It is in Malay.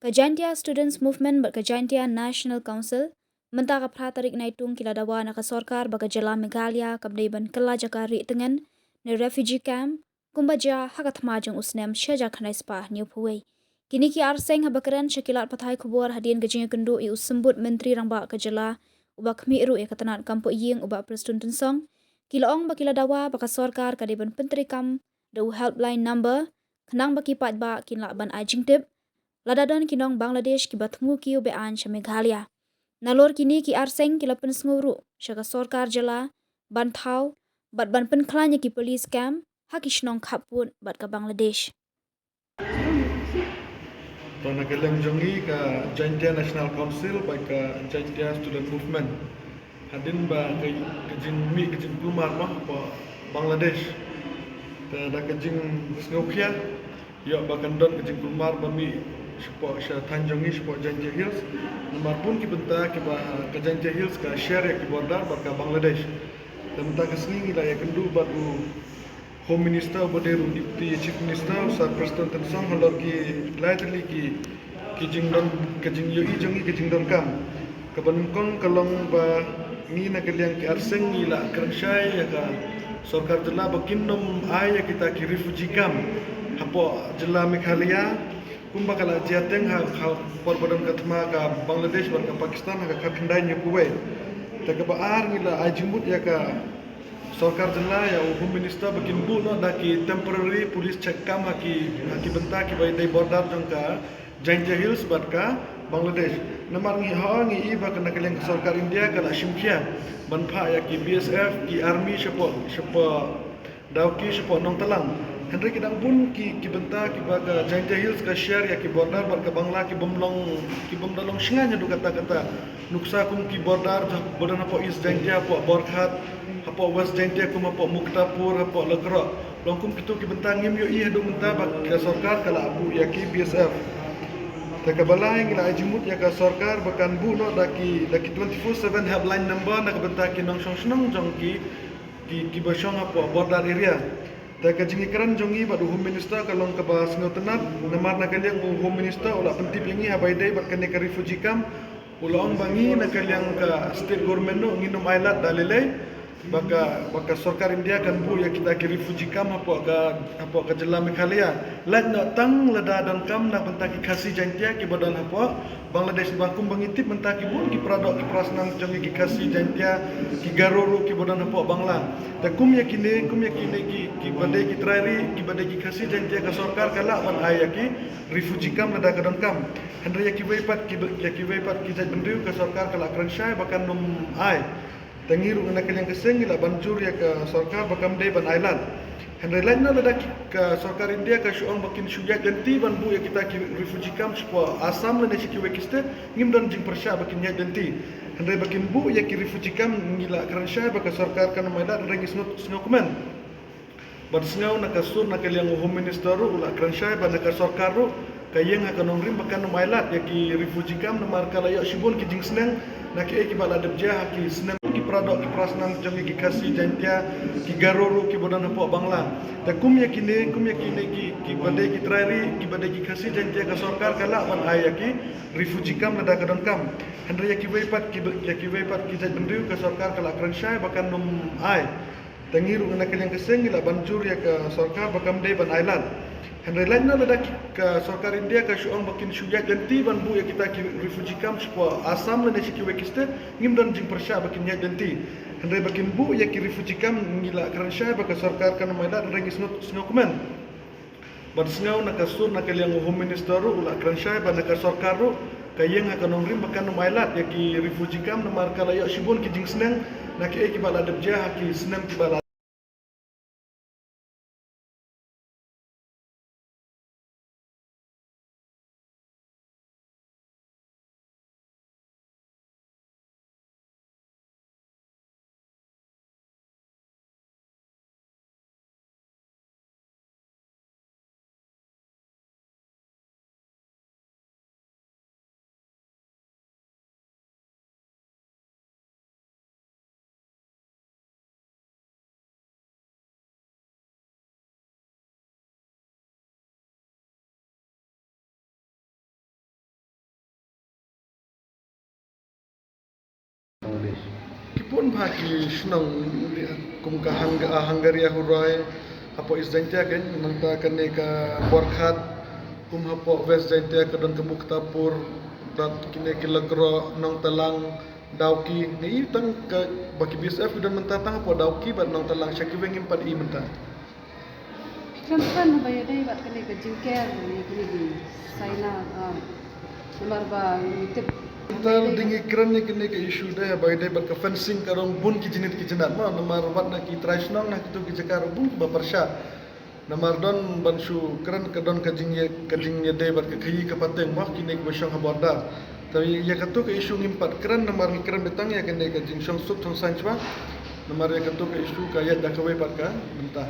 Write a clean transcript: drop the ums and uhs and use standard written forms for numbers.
Kajantia Students Movement berkajantia National Council mentaka pra tarik naitung kila dawa naka sorkar baka jala Meghalaya kabdaiban kela jakari tengen ne refugee camp kumbaja hakat majung usnem syaja kanai spa new puwei. Kini ki arseng habakaran syakilat pathai kubur hadian gajing kendu i usembut menteri rangba kejala ubak miru ya katanat kampo ying ubak prestun tensong kila ong bakila dawa baka sorkar kadaiban penteri kam dau helpline number kenang baki pat ba kin lakban ajing tip ladadon kinong Bangladesh ki batmu ki ube an sya Meghalaya. Nalor kini ki arseng kila pensnguru syaka sorkar jala ban thau bat ban penklanya ki police camp haki shnong kapun bat ka Bangladesh. तो नगेलम जोंगी का जैंटिया national council bye का जैंटिया student movement hadin ba kejin plumar mah po Bangladesh ta da kejin snokya yo ba kandon kejin plumar ba mi spo sha tanjongi spo Janja Hills nomor pun ki benta ki ba ke Janja Hills ka share ki border ba ka Bangladesh tenta kesni la ya kendu ba tu Home Minister Baderu Deputy Chief Minister Sir Preston Tensong halor ki lightly ki jingdon kejing yo i jongi kejing don kam kabankong kalong ba ni na kaliang ki arseng ni la kershai ya ka sorkar jela bakinom ay ya kita ki refugee camp hapo jela Meghalaya kumba kala jiateng ha porbadan katma ka Bangladesh ban ka Pakistan ha ka khandai ni kuwai ta ka baar ni la ajimut ya ka sorkar jela ya Home Minister bakin bu no da ki temporary police check camp ha ki benta ki bai dai border jong ka Janja Hills bat ka Bangladesh namar ngi ha ngi i ba kana kaleng sorkar India kala shimkhia banpha ya ki BSF ki army shapo dauki shapo nong talang Henry kidang pun ki benta ki ba ka Janja Hills ka share ya ki border bat ka Bangla ki bomdalong shinganya du kata nuksa kum ki border bodan apa East Janja apa Borkhat apa West Janja kum apa Muktapur apa Legro longkum kitu ki benta ngim yo i hadu benta ba ka sorkar kala abu ya ki BSF Takabalai ngila ajimut ya ka sorkar bakan bu no daki 24/7 helpline number nak bentaki nong song jong ki basong apa border area taka jingi keran jongi badu Home Minister kalong ka bas ngotenap namar na kaliang Home Minister ola pentip yangi habai dai bat kan ka refugee camp ulong bangi na kaliang ka state government no nginom ailat dalile baka sorkar India kan bu ya kita ki refugee camp apa ka jela Meghalaya lat no tang lada dan kam na bentaki kasih jantia ki badan apa Bangladesh bangkum bangitip bentaki bun ki pradok ki prasnang jongi ki kasih jantia ki garuru ki badan apa Bangla ta kum yakine ki badai ki trairi ki badai ki kasih jantia ka sorkar kala ban aya ki refugee camp lada ka dan kam hendra ki weipat ki jaj bendu ka sorkar kala kranshai bakan num ai Tangiru na kaliang keseng ila banjur ya ka sorkar bakam dai ban island. Henry lain na lada ka sorkar India ka syuang bakin syuya ganti ban bu ya kita ki refugee camp spo Assam la nasi ki wekiste ngim dan jing persya bakin ya ganti. Henry bakin bu ya ki refugee camp ngila kransya baka sorkar kan maida rengis dokumen. Bad sngau na kasur na kaliang Home Minister ula kransya ban ka sorkar ru kayeng akan rim bakan mailat ya ki refugee camp namar kala ya shibun ki jing sneng na ki bala debja ki sneng pradok ki prasnang jongi ki kasih jantia ki garuru ki bodan apa Bangla ta kum yakine ki badai ki trairi ki badai ki kasih jantia ka sorkar kala ban aya ki refugee camp lada ka don kam hendra ki weipat ki jaj bendu ka sorkar kala kranshai bakan num ai tangiru na kaliang keseng ila banjur ya ka sorkar bakam dai ban island Henry lain na lada ka sorkar India ka syuang bakin syuya ganti ban bu ya kita ki refugee camp spo Assam la nasi ki wekiste ngim dan jing persya bakin ya ganti Henry bakin bu ya ki refugee camp ngila kransya baka sorkar kan maida rengis dokumen bad sngau na kasur na kaliang Home Minister ula kransya ban ka sorkar ru kayeng akan rim bakan mailat ya ki refugee camp namar kala ya shibun ki jing sneng na ki bala debja ki snem ki bala Bangladesh. Kipun bagi senang kum ka Hungaria hurai hapo is jantia kan nangta kane ka Borkhat kum hapo West jantia ka don ke Muktapur dat kine ke Legro nang talang Dauki ni tang ka bagi BSF dan mentatang hapo Dauki bat nang talang Syakiweng impat I mentah. Kan bayar dai bat kene ke jingker ni kene di Saina nomor ba tip Tal dingi keren ni kene ke isu dah bagi dai bat ke fencing karong bun ki jinit ki jenat ma nomor bat nak ki traisnong nak itu ki jakar bun ba persya. Nomor don bansu keren ke don ke jingye dai bat ke khayi ke pateng ma kini ke basyang haborda. Tapi ya katu ke isu ngimpat keren nomor ni keren betang ya kene ke jing syong suk thong sanchwa. Nomor ya katu ke isu ka ya dakawe bat ka mentah.